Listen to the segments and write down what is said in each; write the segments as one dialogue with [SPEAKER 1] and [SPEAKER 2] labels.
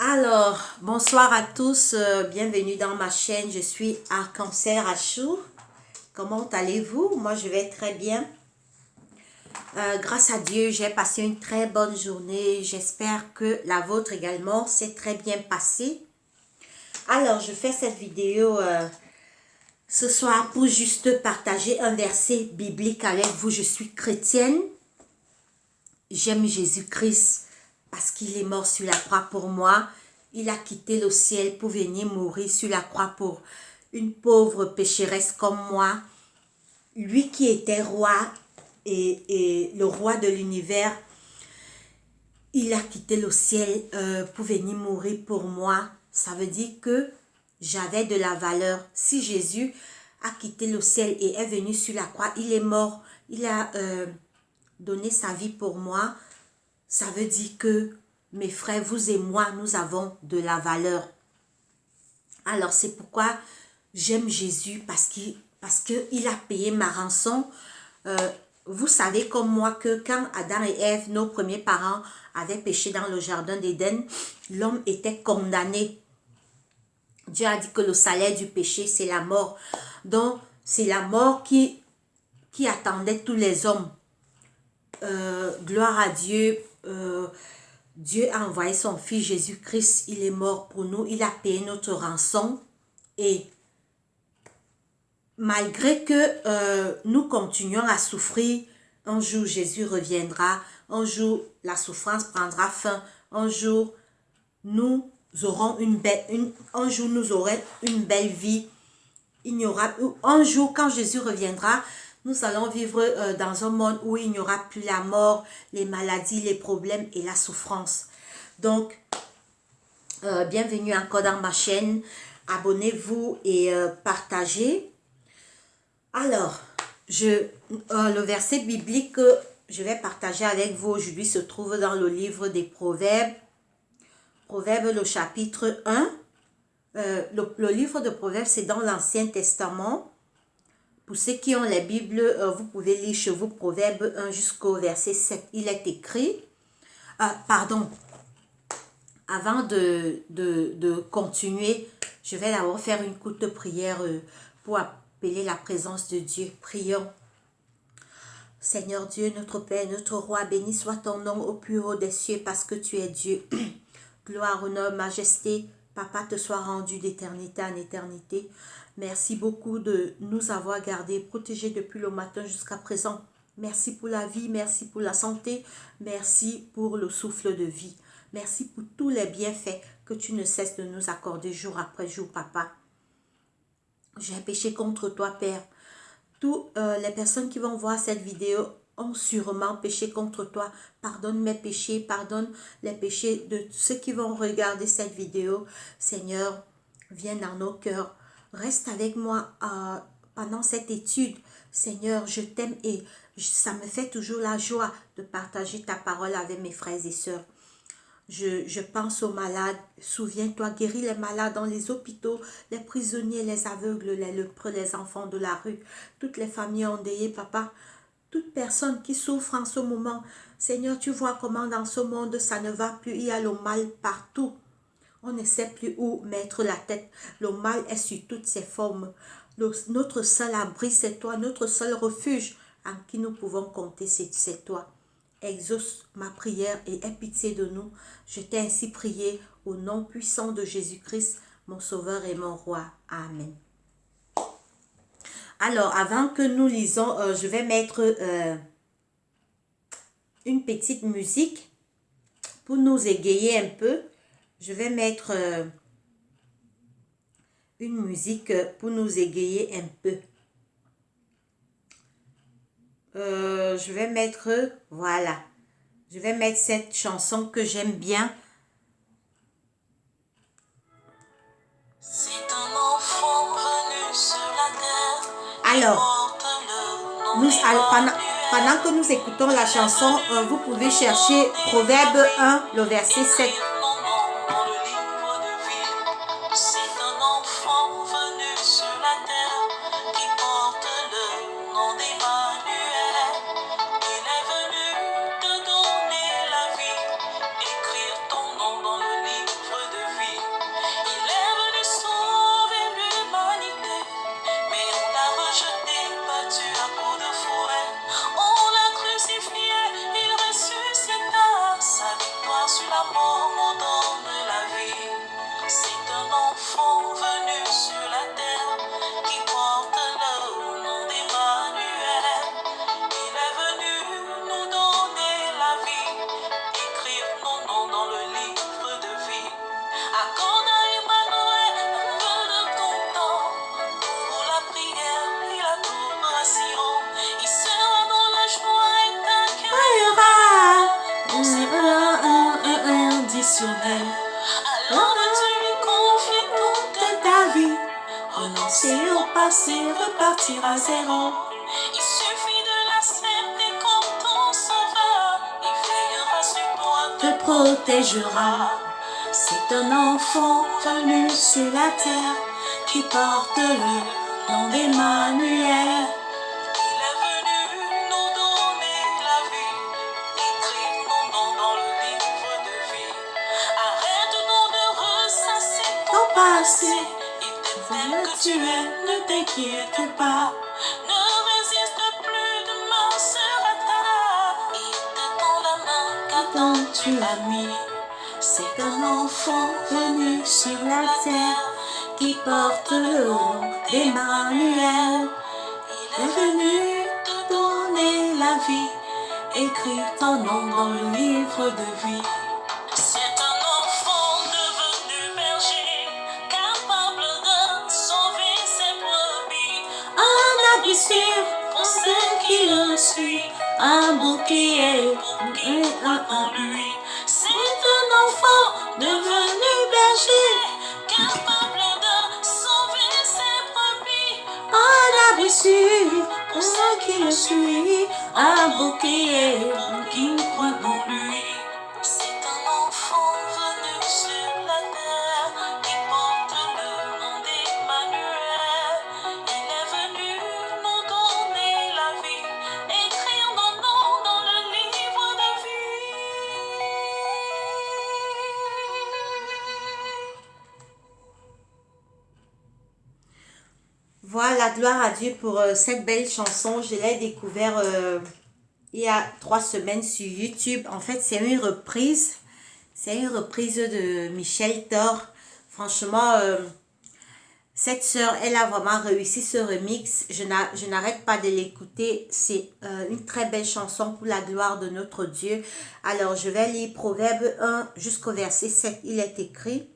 [SPEAKER 1] Alors, bonsoir à tous, bienvenue dans ma chaîne, je suis Arc-en-Ciel Rachou. Comment allez-vous? Moi, je vais très bien. Grâce à Dieu, j'ai passé une très bonne journée. J'espère que la vôtre également s'est très bien passée. Alors, je fais cette vidéo ce soir pour juste partager un verset biblique avec vous. Je suis chrétienne. J'aime Jésus-Christ parce qu'il est mort sur la croix pour moi. Il a quitté le ciel pour venir mourir sur la croix pour une pauvre pécheresse comme moi. Lui qui était roi et le roi de l'univers, il a quitté le ciel pour venir mourir pour moi. Ça veut dire que j'avais de la valeur. Si Jésus a quitté le ciel et est venu sur la croix, il est mort, il a donné sa vie pour moi. Ça veut dire que mes frères, vous et moi, nous avons de la valeur. Alors, c'est pourquoi j'aime Jésus, parce qu'il a payé ma rançon. Vous savez comme moi que quand Adam et Ève, nos premiers parents, avaient péché dans le jardin d'Éden, l'homme était condamné. Dieu a dit que le salaire du péché, c'est la mort. Donc, c'est la mort qui attendait tous les hommes. Gloire à Dieu. Dieu a envoyé son fils Jésus-Christ, il est mort pour nous, il a payé notre rançon et malgré que nous continuons à souffrir, un jour Jésus reviendra, un jour la souffrance prendra fin, un jour nous aurons un jour nous aurons une belle vie, il n'y aura un jour quand Jésus reviendra, nous allons vivre dans un monde où il n'y aura plus la mort, les maladies, les problèmes et la souffrance. Donc, bienvenue encore dans ma chaîne. Abonnez-vous et partagez. Alors, le verset biblique que je vais partager avec vous aujourd'hui se trouve dans le livre des Proverbes. Proverbes, le chapitre 1. Le livre de Proverbes, c'est dans l'Ancien Testament. Pour ceux qui ont les Bibles, vous pouvez lire chez vous Proverbe 1 jusqu'au verset 7. Il est écrit, avant de continuer, je vais d'abord faire une courte prière pour appeler la présence de Dieu. Prions. Seigneur Dieu, notre Père, notre Roi, béni soit ton nom au plus haut des cieux parce que tu es Dieu. Gloire, honneur, majesté, Papa te soit rendu d'éternité en éternité. Merci beaucoup de nous avoir gardés, protégés depuis le matin jusqu'à présent. Merci pour la vie, merci pour la santé, merci pour le souffle de vie. Merci pour tous les bienfaits que tu ne cesses de nous accorder jour après jour, Papa. J'ai péché contre toi, Père. Toutes les personnes qui vont voir cette vidéo ont sûrement péché contre toi. Pardonne mes péchés, pardonne les péchés de ceux qui vont regarder cette vidéo. Seigneur, viens dans nos cœurs. Reste avec moi pendant cette étude. Seigneur, je t'aime et ça me fait toujours la joie de partager ta parole avec mes frères et sœurs. Je pense aux malades. Souviens-toi, guéris les malades dans les hôpitaux, les prisonniers, les aveugles, les lépreux, les enfants de la rue, toutes les familles endeuillées, Papa. Toute personne qui souffre en ce moment. Seigneur, tu vois comment dans ce monde ça ne va plus. Il y a le mal partout. On ne sait plus où mettre la tête. Le mal est sur toutes ses formes. Notre seul abri, c'est toi. Notre seul refuge en qui nous pouvons compter, c'est toi. Exauce ma prière et aie pitié de nous. Je t'ai ainsi prié au nom puissant de Jésus-Christ, mon Sauveur et mon Roi. Amen. Alors, avant que nous lisons, je vais mettre une petite musique pour nous égayer un peu. Je vais mettre une musique pour nous égayer un peu. Je vais mettre, voilà, je vais mettre cette chanson que j'aime bien. C'est un enfant venu sur la terre. Alors, pendant que nous écoutons la chanson, vous pouvez chercher Proverbe 1, le verset 7.
[SPEAKER 2] inconditionnel. Alors tu lui confies toute ta vie. Renoncer au passé, repartir à zéro. Il suffit de l'accepter comme ton sauveur. Il veillera sur toi, te protégera. C'est un enfant venu sur la terre qui porte le nom d'Emmanuel. Il est venu nous donner la vie, écrire nos noms dans le livre de vie. Arrête donc de ressasser ton passé. Il t'aime que tu es, ne t'inquiète pas. Ne résiste plus, demain sera tard. Il te tend la main, qu'attends-tu l'ami? C'est un enfant venu sur la terre qui porte le nom d'Emmanuel. Il est venu te donner la vie, écrire ton nom dans le livre de vie. C'est un enfant devenu berger, capable de sauver ses brebis. Un abri sûr pour ceux qui le suivent, un bouclier en lui. C'est un enfant devenu berger, capable de sauver ses brebis. Un abri sûr pour ceux qui le suivent, un bouclier qui croit en lui. C'est un enfant venu sur la terre qui porte le nom d'Emmanuel. Il est venu nous donner la vie, écrire nos noms dans le livre de vie.
[SPEAKER 1] Voilà, gloire à Dieu pour cette belle chanson. Je l'ai découvert il y a 3 semaines sur YouTube. En fait, c'est une reprise. C'est une reprise de Michel Thor. Franchement, cette sœur, elle a vraiment réussi ce remix. Je n'arrête pas de l'écouter. C'est une très belle chanson pour la gloire de notre Dieu. Alors, je vais lire Proverbe 1 jusqu'au verset 7. Il est écrit: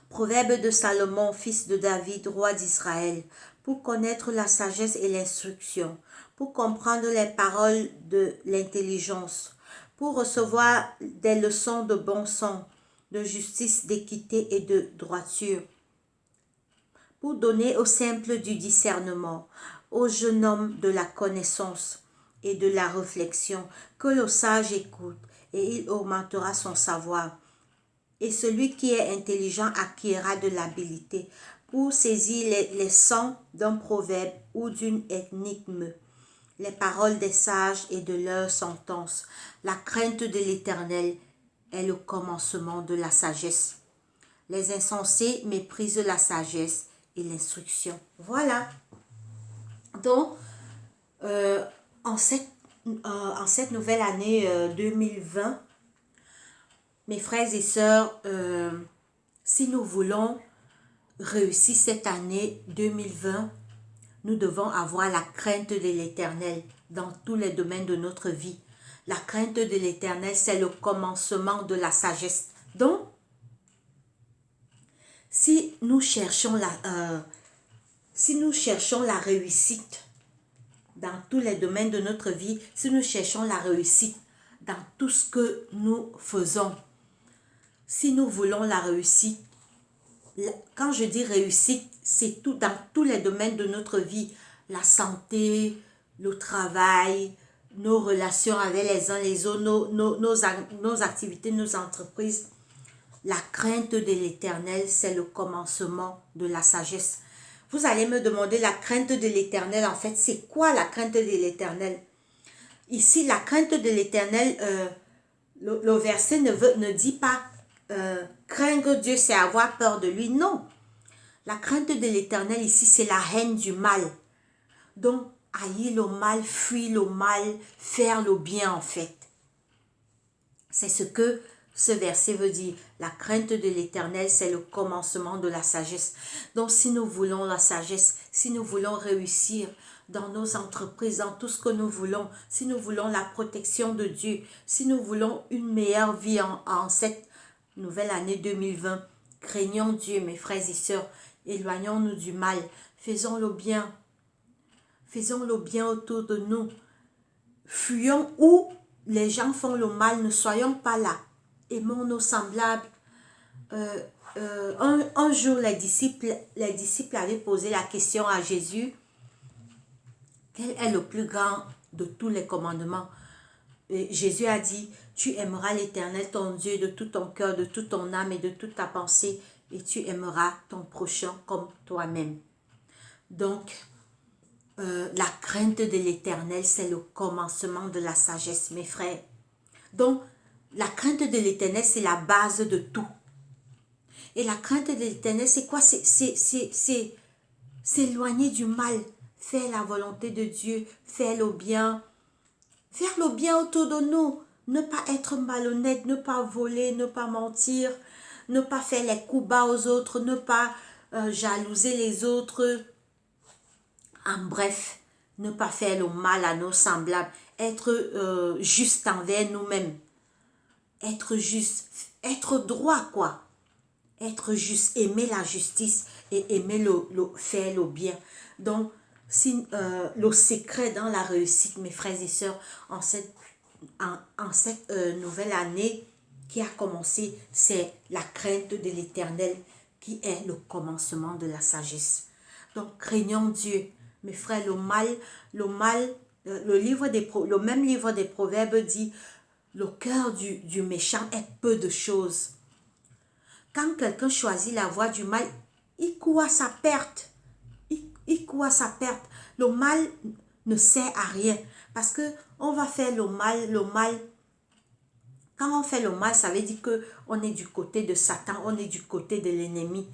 [SPEAKER 1] Proverbe de Salomon, fils de David, roi d'Israël, pour connaître la sagesse et l'instruction, pour comprendre les paroles de l'intelligence, pour recevoir des leçons de bon sens, de justice, d'équité et de droiture, pour donner aux simples du discernement, aux jeunes hommes de la connaissance et de la réflexion, que le sage écoute, et il augmentera son savoir. Et celui qui est intelligent acquérera de l'habileté pour saisir les sons d'un proverbe ou d'une énigme, les paroles des sages et de leurs sentences. La crainte de l'Éternel est le commencement de la sagesse. Les insensés méprisent la sagesse et l'instruction. Voilà. Donc, en cette nouvelle année 2020, mes frères et sœurs, si nous voulons réussir cette année 2020, nous devons avoir la crainte de l'Éternel dans tous les domaines de notre vie. La crainte de l'Éternel, c'est le commencement de la sagesse. Donc, si nous cherchons la réussite dans tous les domaines de notre vie, si nous cherchons la réussite dans tout ce que nous faisons, si nous voulons la réussite, quand je dis réussite, c'est tout dans tous les domaines de notre vie, la santé, le travail, nos relations avec les uns les autres, nos activités, nos entreprises. La crainte de l'Éternel, c'est le commencement de la sagesse. Vous allez me demander, la crainte de l'Éternel, en fait, c'est quoi la crainte de l'Éternel? Ici, la crainte de l'Éternel, le verset ne dit pas craindre Dieu, c'est avoir peur de lui. Non. La crainte de l'Éternel ici, c'est la haine du mal. Donc, haïr le mal, fuir le mal, faire le bien en fait. C'est ce que ce verset veut dire. La crainte de l'Éternel, c'est le commencement de la sagesse. Donc, si nous voulons la sagesse, si nous voulons réussir dans nos entreprises, dans tout ce que nous voulons, si nous voulons la protection de Dieu, si nous voulons une meilleure vie en cette nouvelle année 2020, craignons Dieu, mes frères et sœurs, éloignons-nous du mal, faisons le bien autour de nous, fuyons où les gens font le mal, ne soyons pas là, aimons nos semblables. Un jour, les disciples avaient posé la question à Jésus, quel est le plus grand de tous les commandements? Et Jésus a dit, tu aimeras l'Éternel, ton Dieu, de tout ton cœur, de toute ton âme et de toute ta pensée, et tu aimeras ton prochain comme toi-même. Donc, la crainte de l'Éternel, c'est le commencement de la sagesse, mes frères. Donc, la crainte de l'Éternel, c'est la base de tout. Et la crainte de l'Éternel, c'est quoi? C'est s'éloigner du mal, faire la volonté de Dieu, faire le bien autour de nous, ne pas être malhonnête, ne pas voler, ne pas mentir, ne pas faire les coups bas aux autres, ne pas jalouser les autres. En bref, ne pas faire le mal à nos semblables, être juste envers nous-mêmes, être juste, être droit quoi, être juste, aimer la justice et aimer faire le bien. Donc, si, le secret dans la réussite, mes frères et sœurs, en cette nouvelle année qui a commencé, c'est la crainte de l'Éternel qui est le commencement de la sagesse. Donc, craignons Dieu. Mes frères, le même livre des Proverbes dit, le cœur du méchant est peu de choses. Quand quelqu'un choisit la voie du mal, il court à sa perte. Il court à sa perte. Le mal ne sert à rien. Parce que on va faire le mal. Quand on fait le mal, ça veut dire qu'on est du côté de Satan, on est du côté de l'ennemi.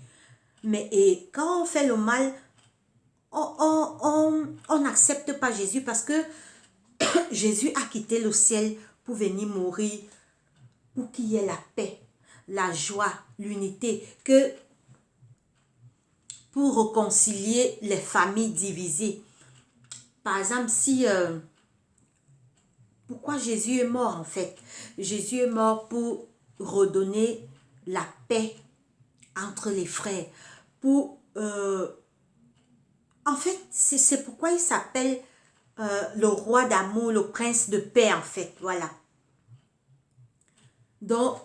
[SPEAKER 1] Mais quand on fait le mal, on n'accepte pas Jésus parce que Jésus a quitté le ciel pour venir mourir, pour qu'il y ait la paix, la joie, l'unité, pour réconcilier les familles divisées. Par exemple, pourquoi Jésus est mort en fait? Jésus est mort pour redonner la paix entre les frères. En fait, c'est pourquoi il s'appelle le roi d'amour, le prince de paix en fait, voilà. Donc,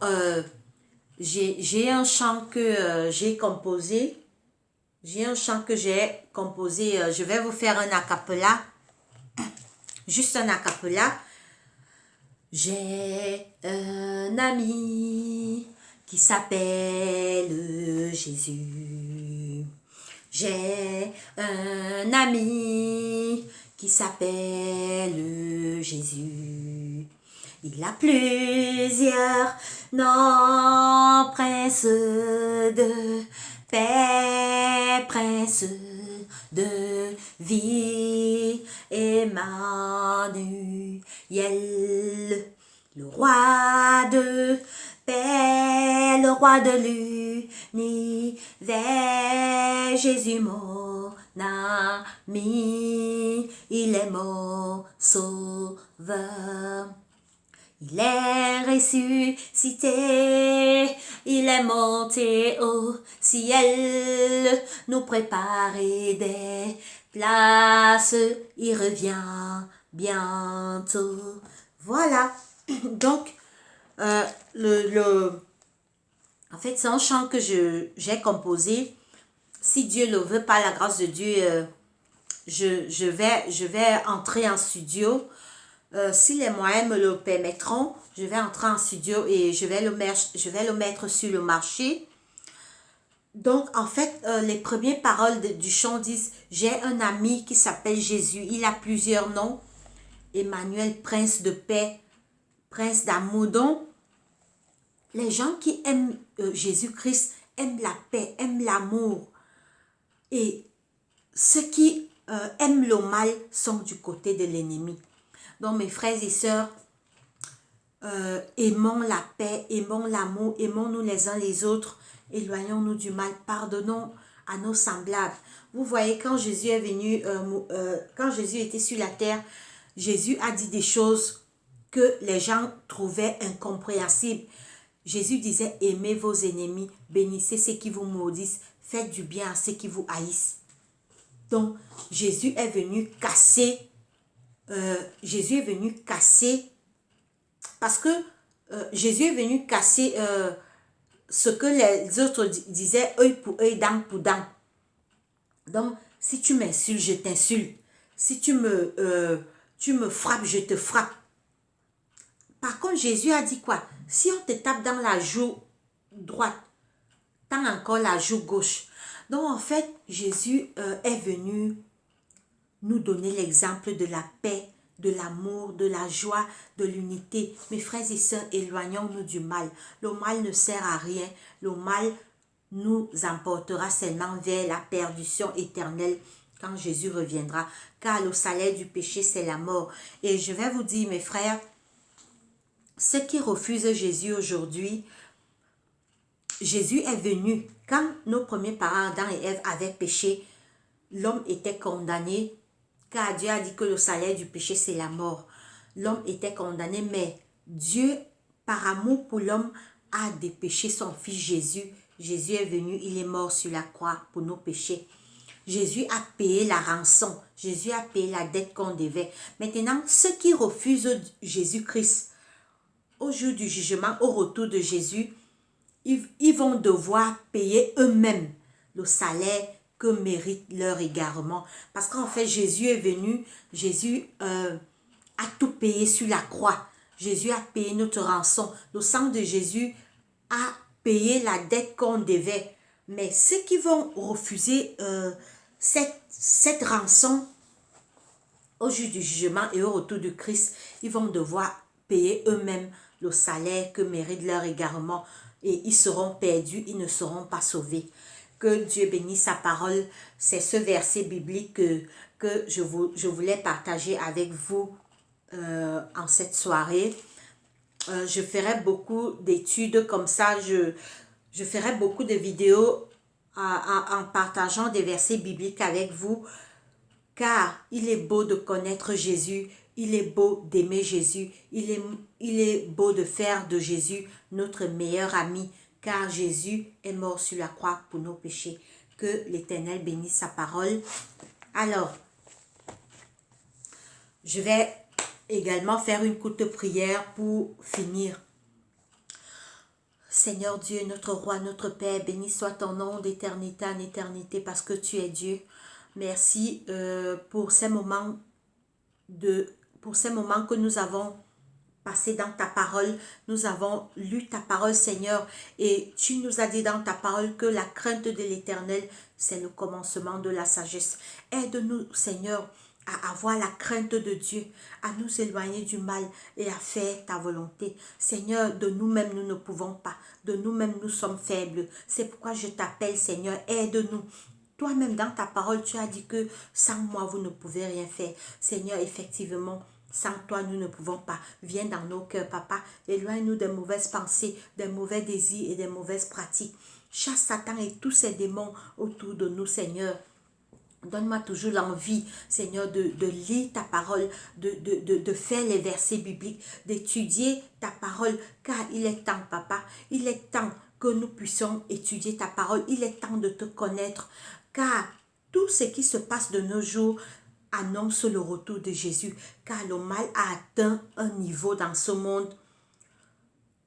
[SPEAKER 1] j'ai un chant que j'ai composé. Je vais vous faire un a cappella. Juste un a cappella. J'ai un ami qui s'appelle Jésus. J'ai un ami qui s'appelle Jésus. Il a plusieurs noms, prince de paix, prince de vie, Emmanuel, le roi de paix, le roi de l'univers, Jésus mon ami, il est mon sauveur. Il est ressuscité, il est monté au ciel, nous préparer des places, il revient bientôt. Voilà, donc, en fait, c'est un chant que j'ai composé. Si Dieu le veut, par la grâce de Dieu, je vais entrer en studio. Si les moyens me le permettront, je vais entrer en studio et je vais le mettre sur le marché. Donc, en fait, les premières paroles du chant disent « J'ai un ami qui s'appelle Jésus. Il a plusieurs noms. Emmanuel, prince de paix, prince d'amour. » Donc, les gens qui aiment Jésus-Christ aiment la paix, aiment l'amour. Et ceux qui aiment le mal sont du côté de l'ennemi. Donc, mes frères et sœurs, aimons la paix, aimons l'amour, aimons-nous les uns les autres, éloignons-nous du mal, pardonnons à nos semblables. Vous voyez, quand Jésus est venu, quand Jésus était sur la terre, Jésus a dit des choses que les gens trouvaient incompréhensibles. Jésus disait, aimez vos ennemis, bénissez ceux qui vous maudissent, faites du bien à ceux qui vous haïssent. Donc, Jésus est venu casser parce que Jésus est venu casser ce que les autres disaient, œil pour œil, dent pour dent. Donc, si tu m'insultes, je t'insulte. Si tu me frappes, je te frappe. Par contre, Jésus a dit quoi? Si on te tape dans la joue droite, tends encore la joue gauche. Donc, en fait, Jésus est venu nous donner l'exemple de la paix, de l'amour, de la joie, de l'unité. Mes frères et sœurs, éloignons-nous du mal. Le mal ne sert à rien. Le mal nous emportera seulement vers la perdition éternelle quand Jésus reviendra. Car le salaire du péché, c'est la mort. Et je vais vous dire, mes frères, ceux qui refusent Jésus aujourd'hui, Jésus est venu. Quand nos premiers parents, Adam et Ève, avaient péché, l'homme était condamné, car Dieu a dit que le salaire du péché, c'est la mort. L'homme était condamné, mais Dieu, par amour pour l'homme, a dépêché son fils Jésus. Jésus est venu, il est mort sur la croix pour nos péchés. Jésus a payé la rançon. Jésus a payé la dette qu'on devait. Maintenant, ceux qui refusent Jésus-Christ, au jour du jugement, au retour de Jésus, ils vont devoir payer eux-mêmes le salaire que mérite leur égarement. Parce qu'en fait, Jésus est venu, Jésus a tout payé sur la croix. Jésus a payé notre rançon. Le sang de Jésus a payé la dette qu'on devait. Mais ceux qui vont refuser cette rançon au jour du jugement et au retour de Christ, ils vont devoir payer eux-mêmes le salaire que mérite leur égarement. Et ils seront perdus, ils ne seront pas sauvés. Que Dieu bénisse sa parole. C'est ce verset biblique que je voulais partager avec vous en cette soirée. Je ferai beaucoup d'études comme ça. Je ferai beaucoup de vidéos en partageant des versets bibliques avec vous. Car il est beau de connaître Jésus. Il est beau d'aimer Jésus. Il est beau de faire de Jésus notre meilleur ami. Car Jésus est mort sur la croix pour nos péchés. Que l'Éternel bénisse sa parole. Alors, je vais également faire une courte prière pour finir. Seigneur Dieu, notre Roi, notre Père, béni soit ton nom d'éternité en éternité parce que tu es Dieu. Merci pour ces moments que nous avons passés dans ta parole. Nous avons lu ta parole, Seigneur, et tu nous as dit dans ta parole que la crainte de l'Éternel, c'est le commencement de la sagesse. Aide-nous, Seigneur, à avoir la crainte de Dieu, à nous éloigner du mal et à faire ta volonté. Seigneur, de nous-mêmes, nous ne pouvons pas. De nous-mêmes, nous sommes faibles. C'est pourquoi je t'appelle, Seigneur, aide-nous. Toi-même, dans ta parole, tu as dit que sans moi, vous ne pouvez rien faire. Seigneur, effectivement, sans toi, nous ne pouvons pas. Viens dans nos cœurs, Papa. Éloigne-nous des mauvaises pensées, des mauvais désirs et des mauvaises pratiques. Chasse Satan et tous ses démons autour de nous, Seigneur. Donne-moi toujours l'envie, Seigneur, de lire ta parole, de faire les versets bibliques, d'étudier ta parole, car il est temps, Papa, il est temps que nous puissions étudier ta parole, il est temps de te connaître, car tout ce qui se passe de nos jours annonce le retour de Jésus, car le mal a atteint un niveau dans ce monde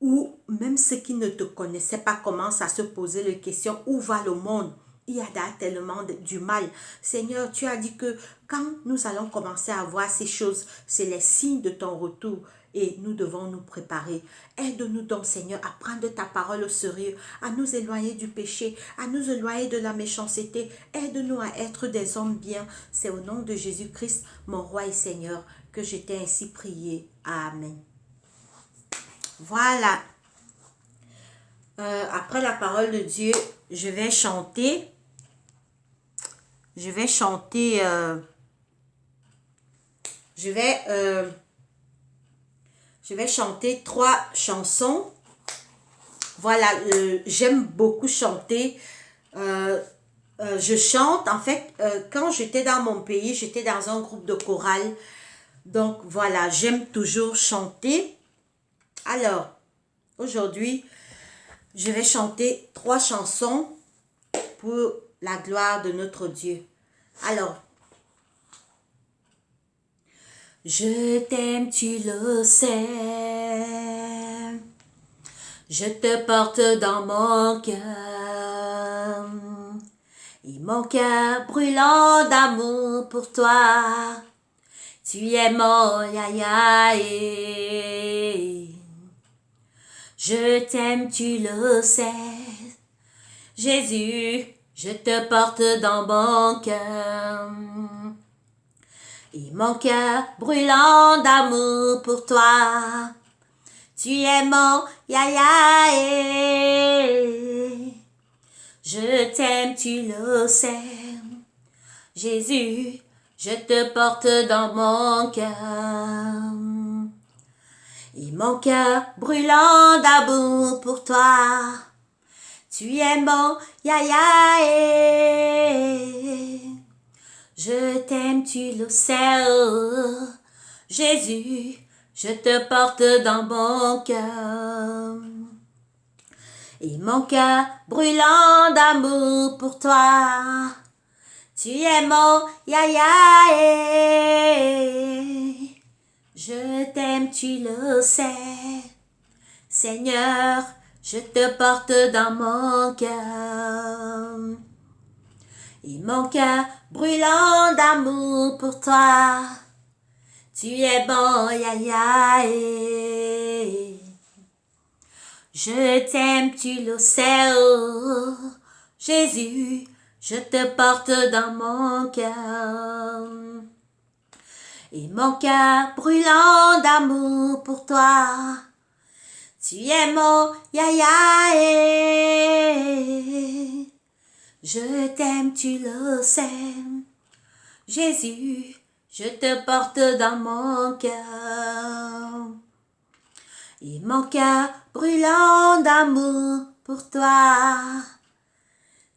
[SPEAKER 1] où même ceux qui ne te connaissaient pas commencent à se poser la question, où va le monde? Il y a tellement du mal. Seigneur, tu as dit que quand nous allons commencer à voir ces choses, c'est les signes de ton retour et nous devons nous préparer. Aide-nous donc, Seigneur, à prendre ta parole au sérieux, à nous éloigner du péché, à nous éloigner de la méchanceté. Aide-nous à être des hommes bien. C'est au nom de Jésus-Christ, mon roi et Seigneur, que je t'ai ainsi prié. Amen. Voilà. Après la parole de Dieu, je vais chanter. Je vais chanter 3 chansons. Voilà, j'aime beaucoup chanter. Je chante, en fait, quand j'étais dans mon pays, j'étais dans un groupe de chorale. Donc, voilà, j'aime toujours chanter. Alors, aujourd'hui, je vais chanter 3 chansons pour la gloire de notre Dieu. Alors, je t'aime, tu le sais. je te porte dans mon cœur. Et mon cœur brûlant d'amour pour toi. Tu es mon yaya. Je t'aime, tu le sais. Jésus, je te porte dans mon cœur. Et mon cœur brûlant d'amour pour toi. Tu es mon yaya. Je t'aime, tu le sais. Jésus, je te porte dans mon cœur. Et mon cœur brûlant d'amour pour toi. Tu es mon yaya. Je t'aime, tu le sais. Jésus, je te porte dans mon cœur. Et mon cœur brûlant d'amour pour toi. Tu es mon yaya. Je t'aime, tu le sais. Seigneur, je te porte dans mon cœur. Et mon cœur brûlant d'amour pour toi. Tu es bon, yaya. Je t'aime, tu le sais. Oh, Jésus, je te porte dans mon cœur. Et mon cœur brûlant d'amour pour toi. Tu es mon yaya. Je t'aime, tu le sais. Jésus, je te porte dans mon cœur. Et mon cœur brûlant d'amour pour toi.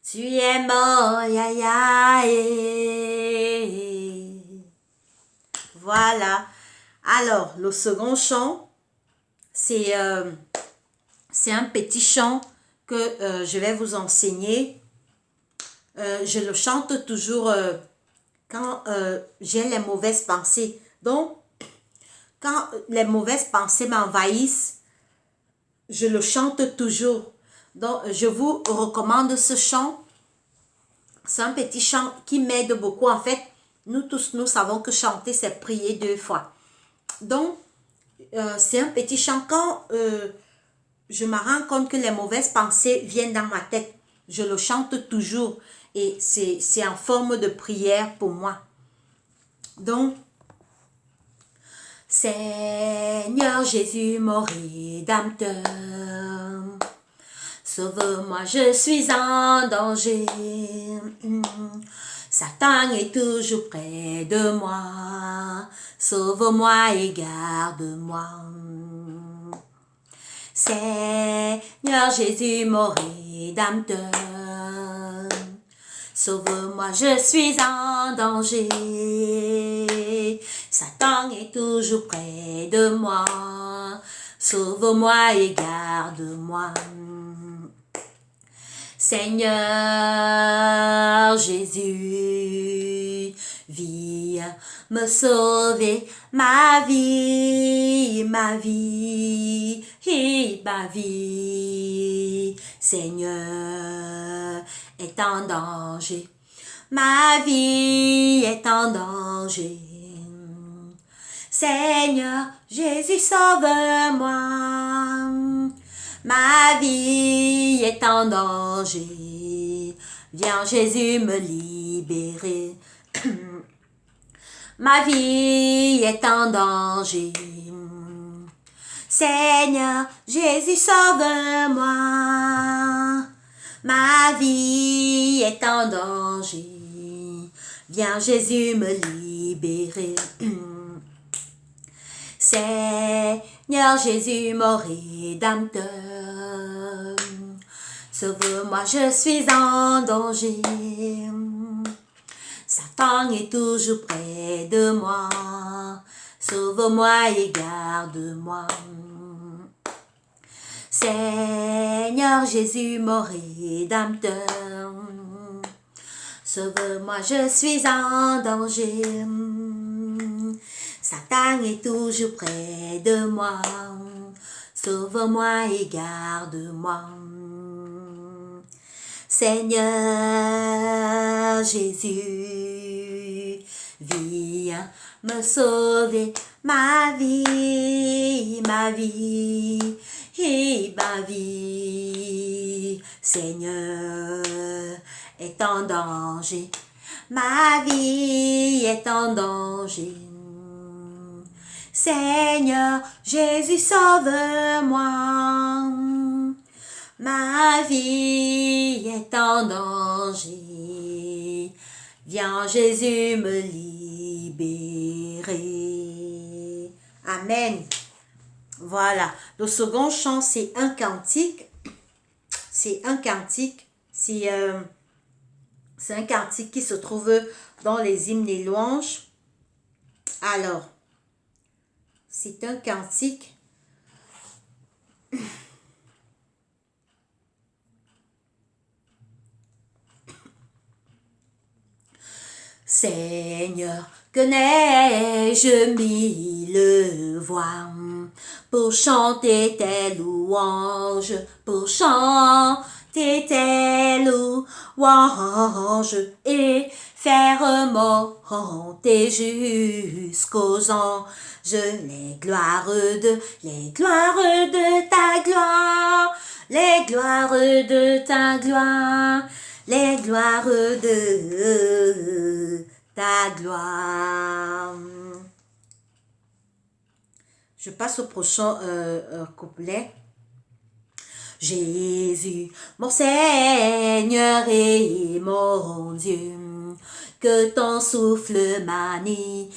[SPEAKER 1] Tu es mon yaya. Voilà. Alors, le second chant, c'est un petit chant que je vais vous enseigner. Je le chante toujours quand j'ai les mauvaises pensées. Donc, quand les mauvaises pensées m'envahissent, je le chante toujours. Donc, je vous recommande ce chant. C'est un petit chant qui m'aide beaucoup. En fait, nous tous, nous savons que chanter, c'est prier 2 fois. Donc, c'est un petit chant. Quand je me rends compte que les mauvaises pensées viennent dans ma tête, je le chante toujours. Et c'est en forme de prière pour moi. Donc, Seigneur Jésus, mon rédempteur, sauve-moi, je suis en danger. Satan est toujours près de moi. Sauve-moi et garde-moi. Seigneur Jésus, mon rédempteur, sauve-moi, je suis en danger. Satan est toujours près de moi. Sauve-moi et garde-moi. Seigneur Jésus, viens me sauver, ma vie, ma vie, ma vie. Seigneur est en danger, ma vie est en danger. Seigneur Jésus, sauve-moi, ma vie est en danger. Viens Jésus me libérer. Ma vie est en danger. Seigneur Jésus, sauve-moi. Ma vie est en danger. Viens Jésus me libérer. Seigneur Jésus, mon rédempteur, sauve-moi, je suis en danger. Satan est toujours près de moi. Sauve-moi et garde-moi. Seigneur Jésus, mon rédempteur, sauve-moi, je suis en danger. Satan est toujours près de moi. sauve-moi et garde-moi. Seigneur Jésus, viens me sauver ma vie et ma vie. Seigneur est en danger, ma vie est en danger. Seigneur Jésus, sauve-moi. Ma vie est en danger. Viens Jésus me libérer. Amen. Voilà. Le second chant, c'est un cantique. C'est un cantique. C'est un cantique qui se trouve dans les hymnes et louanges. Alors, c'est un cantique. Seigneur, que n'ai-je mille voix pour chanter tes louanges, pour chanter tes louanges et faire monter jusqu'aux anges les gloires de ta gloire, les gloires de ta gloire, les gloires de ta gloire. Je passe au prochain couplet. Jésus, mon Seigneur et mon Dieu, que ton souffle m'anime,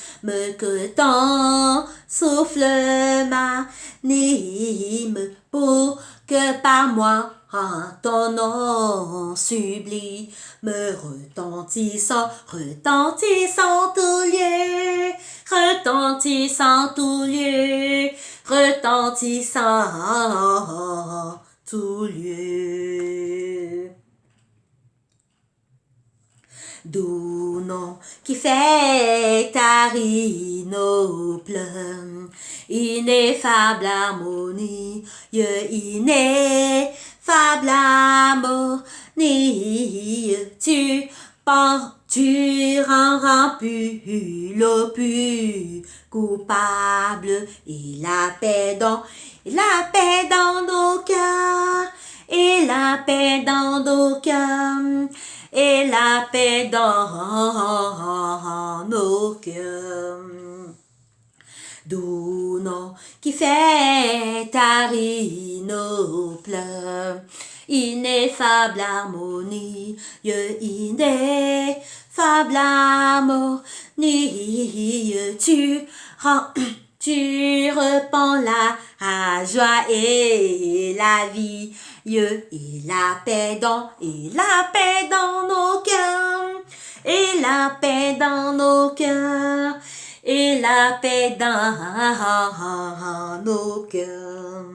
[SPEAKER 1] que ton souffle m'anime, pour que par moi ton nom sublime, retentissant tout lieu, retentissant tout lieu, retentissant tout lieu. Doux nom qui fait tarir nos pleurs, ineffable harmonie, ineffable harmonie, tu rends plus l'opus coupable, et la paix dans nos cœurs, et la paix dans nos cœurs, et la paix dans nos cœurs. Doux nom qui fait tarir nos pleurs, ineffable harmonie, ineffable harmonie, tu repens la joie et la vie, et la paix dans nos cœurs, et la paix dans nos cœurs, et la paix dans nos cœurs.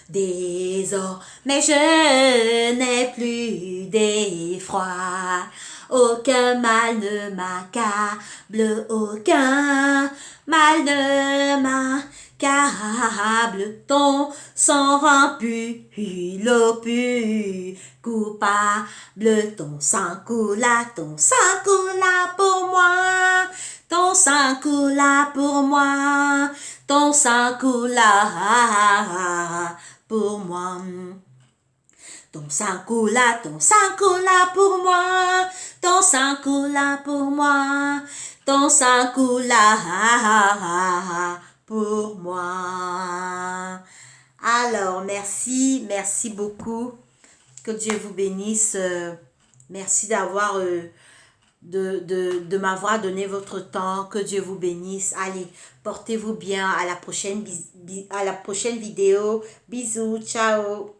[SPEAKER 1] Désormais je n'ai plus d'effroi, aucun mal ne m'accable, aucun mal ne m'accable, ton sang rend l'opus coupable, ton sang coula pour moi, ton sang coula pour moi, ton sang coula pour moi. Ton sang coula pour moi, ton sang coula pour moi, ton sang coula pour moi. Alors, merci beaucoup. Que Dieu vous bénisse. Merci d'avoir de m'avoir donné votre temps. Que Dieu vous bénisse. Allez, portez-vous bien. À la prochaine vidéo. Bisous, ciao.